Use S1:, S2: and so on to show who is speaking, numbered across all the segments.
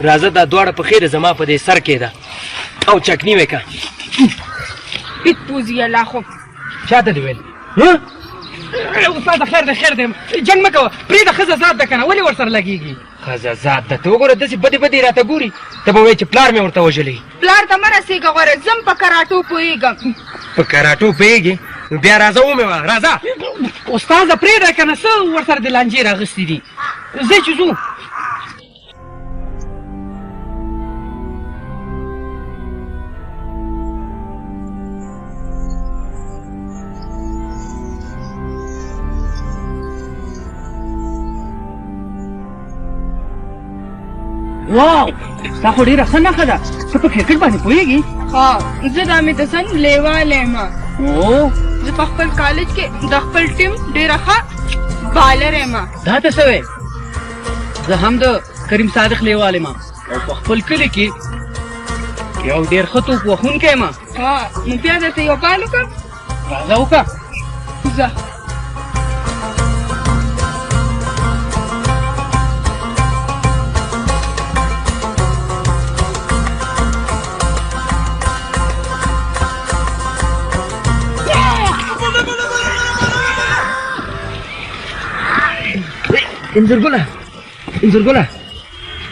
S1: راځه دا دواړه په خیره زما په دې سر کې ده او چکنی وکړه.
S2: هیڅ پوزي الله خو
S1: چاته دې ویل؟
S2: استاد خیر دی خیر دی جنګ مه کوه پرېږده ښځه ذات ده که نه ولې ورسره لګېږي؟
S1: ښځه ذات ده ته وګوره داسې بدې بدې راته ګوري ته به وایې چې پلار مې ورته وژلی.
S2: پلار ته مه رسېږه غوره زم په کراټو پوهېږم.
S1: په کراټو پوهېږې نو بیا راځه ومې وه راځه.
S2: استاده پرېږده که نه څه ورسره د لانجې راغستې دي ځئ چې ځو. واو دا خو ډېره ښه نښه ده ته په کرکټ باندې پوهېږې؟ ها زه د حمید حسن لیواله یم. زه په خپل کالج کې د خپل ټیم ډېره ښه بالر یم. دا ته څه وې؟ زه هم د کریم صادق لیواله یم او په خپل کلي کې یو ډېر ښه توپ وهونکی یم. ها نو بیا درته یو بال وکړم؟ راځه وکړه. ځه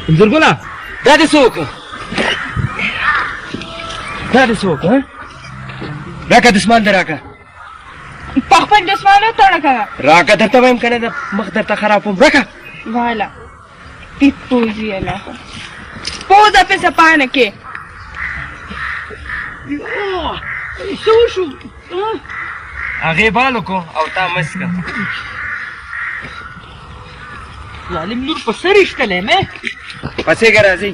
S1: انځرګله دا دې څه وکړه؟ راکه دسمان دې راکه.
S2: په خپل دسمال وتړه که
S1: راکه درته وایم که نه د مخ درته خراب کړم راکه.
S2: والا هیڅ پوزي الله خو پوزه پسې پاڼه کې څه وشو؟
S1: هغې بال وکړو او تا مست کړه.
S2: ظالم لور په سر ایښتلی مې
S1: پسې که راځئ